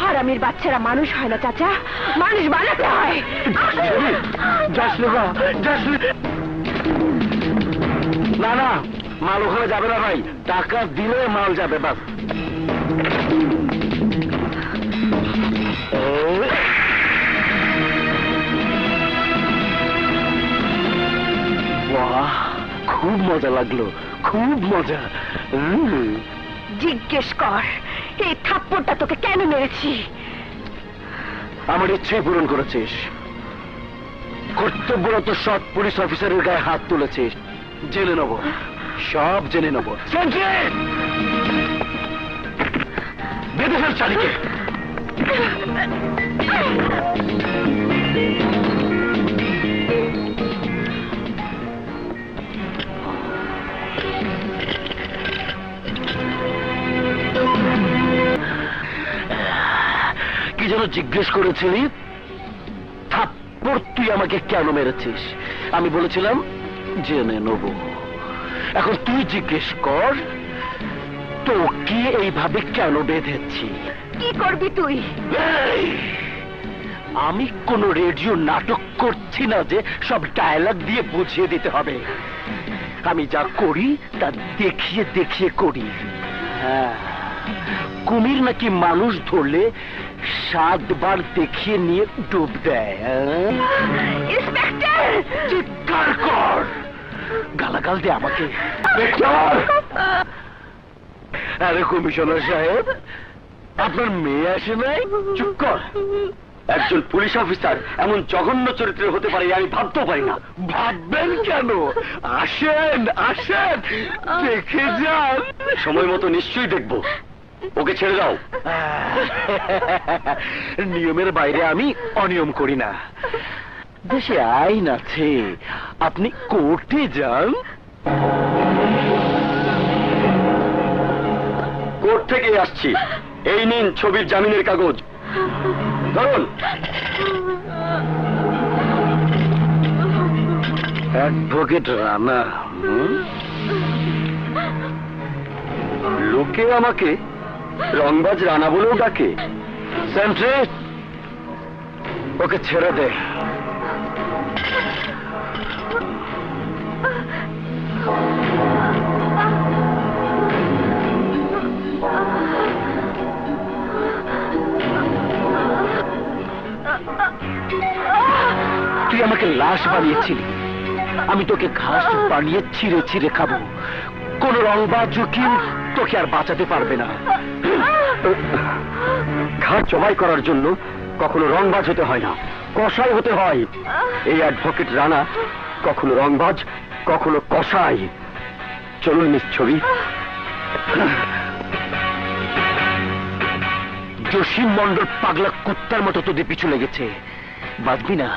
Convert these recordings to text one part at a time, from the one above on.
হারামির বাচ্চারা মানুষ হয় না চাচা, মানুষ বানাতে হয়। না না, মাল ওখানে যাবে না ভাই, টাকা দিলে মাল যাবে। বাস বাহ, খুব মজা লাগলো, খুব মজা। জিজ্ঞেস কর এই থাপ্পড়টা তোকে কেন মেরেছি। আমার ইচ্ছে পূরণ করেছিস, কর্তব্যরত সৎ পুলিশ অফিসারের গায়ে হাত তুলেছিস। জেনে নেব, সব জেনে নেব। বেঁধে ফেল চালিকে। কি যেন জিজ্ঞেস করেছিলি? থাপ্পড় তুই আমাকে কেন মেরেছিস? আমি বলেছিলাম জেনে নেব। এখন তুই জিজ্ঞেস কর, তোকে এইভাবে কেন বেঁধেছি? কি করবি তুই? আমি কোন রেডিও নাটক করছি না যে সব ডায়লগ দিয়ে বুঝিয়ে দিতে হবে। আমি যা করি তা দেখিয়ে দেখিয়ে করি। হ্যাঁ, কুমির নাকি মানুষ ধরলে 7 বার দেখিয়ে নিয়ে ডুব দেয়। ইন্সপেক্টর! চিৎকার কর, গালাগাল দে আমাকে। আরে কমিশনার সাহেব, আপনার মেয়ে আসে নাই? চুপ কর। একজন পুলিশ অফিসার এমন জঘন্য চরিত্রের হতে পারে আমি ভাবতেও পারি না। ভাববেন কেন? আসেন আসেন, দেখে যান। সময় মতো নিশ্চয়ই দেখব। ওকে ছেড়ে দাও। নিয়মের বাইরে আমি অনিয়ম করি না। দেশে আইন আছে, আপনি কোর্টে যান। কোর্ট থেকে আসছি, এই নিন ছবির জামিনের কাগজ। ধরুন। অ্যাডভোকেট রানা। লোকে আমাকে রংবাজ রানা বলেও ডাকে। সেন্ট্রি, ওকে ছেড়ে দে। তুই আমাকে লাশ বানিয়েছিলি, আমি তোকে ঘাস বানিয়ে ছিঁড়ে ছিঁড়ে খাবো। কোন রংবাজ উকিল তোকে আর বাঁচাতে পারবে না। ঘাট জবাই করার জন্য কখনো রংবাজ হতে হয় না, কসাই হতে হয়। এই অ্যাডভোকেট রানা কখনো রংবাজ, কখনো কসাই। চলুন মিস ছবি। জসিম মন্ডল পাগলা কুত্তার মতো তোদের পিছু লেগেছে। বাঁচবি না,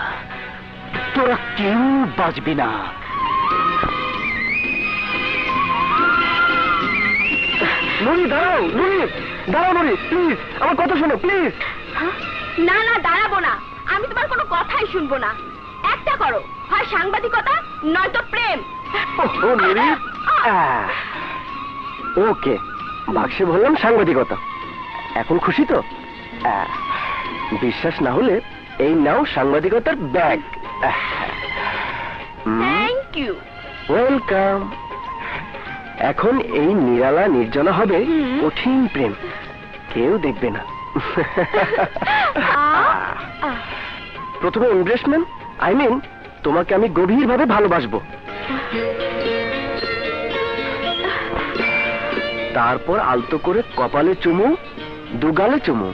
তোরা কেউ বাঁচবি না। নুরি দাঁড়াও, নুরি দাঁড়াও, নুরি প্লিজ আমার কথা শোনো প্লিজ। না না, দাঁড়াবো না, আমি তোমার কোনো কথাই শুনবো না। একটা করো, হয় সাংবাদিকতা নয়তো প্রেম। ও নুরি, ওকে বাক্সে বললাম সাংবাদিকতা। এখন খুশি তো? বিশ্বাস না হলে এই নাও সাংবাদিকতার ব্যাগ। Thank you. ওয়েলকাম। এখন এই নিরালা নির্জনা হবে কঠিন প্রেম, কেউ দেখবে না। প্রথমে ইনভেস্টমেন্ট, আই মিন তোমাকে আমি গভীরভাবে ভালোবাসবো। তারপর আলতো করে কপালে চুমু, দুগালে চুমু।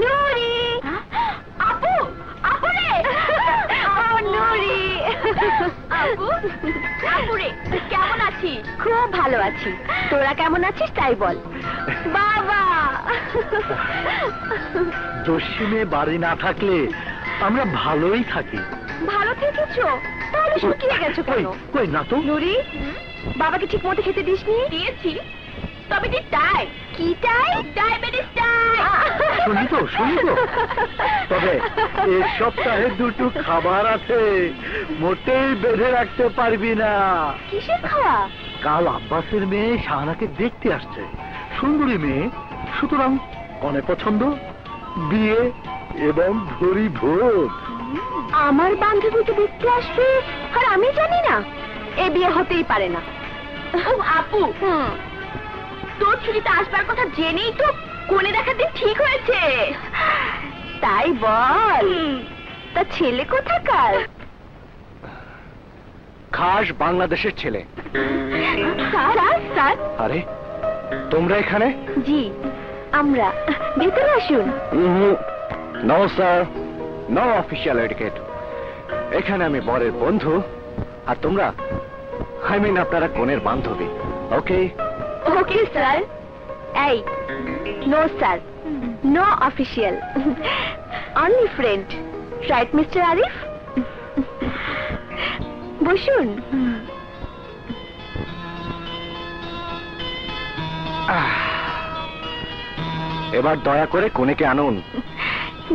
নুরি, আপু, আপু রে, ও নুরি, আপু, আপু রে, কেমন আছিস? খুব ভালো আছি, তোরা কেমন আছিস তাই বল। বাবা, জসিমে বাড়ি না থাকলে আমরা ভালোই থাকি। ভালো থেকেছো? তাহলে শুকিয়ে গেছো কেন? কই না তো। নুরি, বাবাকে ঠিক মতো খেতে দিসনি? দিয়েছি, তবে ঠিক তাই কি টাই? ডায়াবেটিস টাই। শুনি তো তবে এই সপ্তাহে দুটো খাবার আছে, মোটেই বেঁধে রাখতে পারবি না। কিসের খাওয়া? কাল আব্বাসের মেয়ে শাহানাকে দেখতে আসছে, সুন্দরী মেয়ে, সুতরাং অনেক পছন্দ, বিয়ে এবং ভরি ভোজ। আমার বান্ধবীকে দেখতে আসবে আর আমি জানি না? এ বিয়ে হতেই পারে না। আপু, তোর ছুটিতে আসবার কথা জেনেই তো কোণে দেখাতে ঠিক হয়েছে। তাই বল, তা ছেলে কোথাকার? খাস বাংলাদেশের ছেলে। স্যার? আরে তোমরা এখানে? জি, আমরা। ভেতরে আসুন। No sir, no official etiquette. এখানে আমি বরের বন্ধু, আর তোমরা আপনারা কনের বান্ধবী। ওকে? Okay sir. এই, no sir, no official, only friend. Right mister Arif? বসুন। এবার দয়া করে কনেকে আনুন।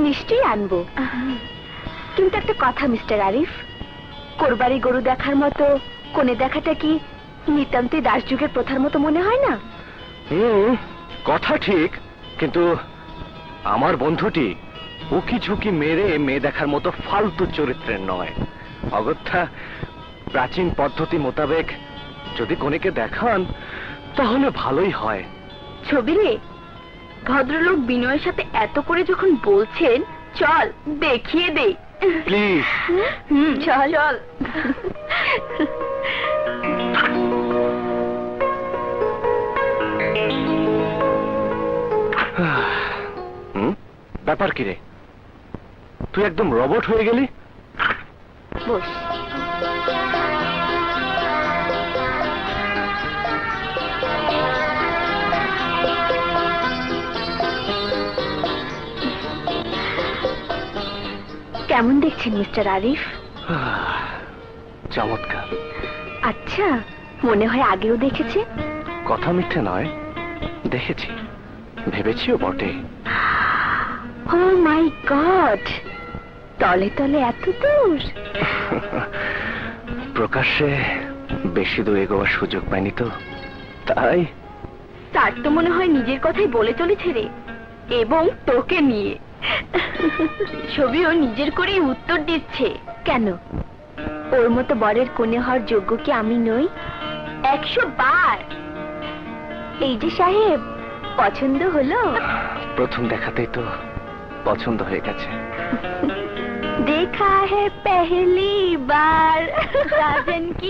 নিশ্চয়ই আনবো, কিন্তু একটা কথা মিস্টার আরিফ, কোরবানি গরু দেখার মতো কোণে দেখাটা কি নিতান্তই দাসযুগের প্রথার মতো মনে হয় না? কথা ঠিক, কিন্তু আমার বন্ধুটি উকি ঝুঁকি মেরে মেয়ে দেখার মতো ফালতু চরিত্রের নয়। অগত্যা প্রাচীন পদ্ধতি মোতাবেক যদি কনেকে দেখান তাহলে ভালোই হয়। ছবি রে, ভদ্রলোক বিনয়ের সাথে এত করে যখন বলছেন, চল দেখিয়ে দেই। প্লিজ। চল চল। ব্যাপার কি রে, তুই একদম রোবট হয়ে গেলি? বস। কেমন দেখছেন মিস্টার আরিফ? চমৎকার। আচ্ছা, মনে হয় আগেও দেখেছে? কথা মিথ্যে নয়, দেখেছি, ভেবেছিও বটে। ও মাই গড, তলে তলে এত দূর। প্রকাশ্যে বেশি দূর এগোবার সুযোগ পাইনি তো, তাই। তার তো মনে হয় নিজের কথাই বলে চলেছে রে, এবং তোকে নিয়ে। ছবিও নিজের করেই উত্তর দিচ্ছে। কেন, ওর মতো বরের কোণে হওয়ার যোগ্য কি আমি নই? 100 বার। এই যে সাহেব, পছন্দ হলো? প্রথম দেখাতেই তো পছন্দ হয়ে গেছে। देखा है पहली बार साजन की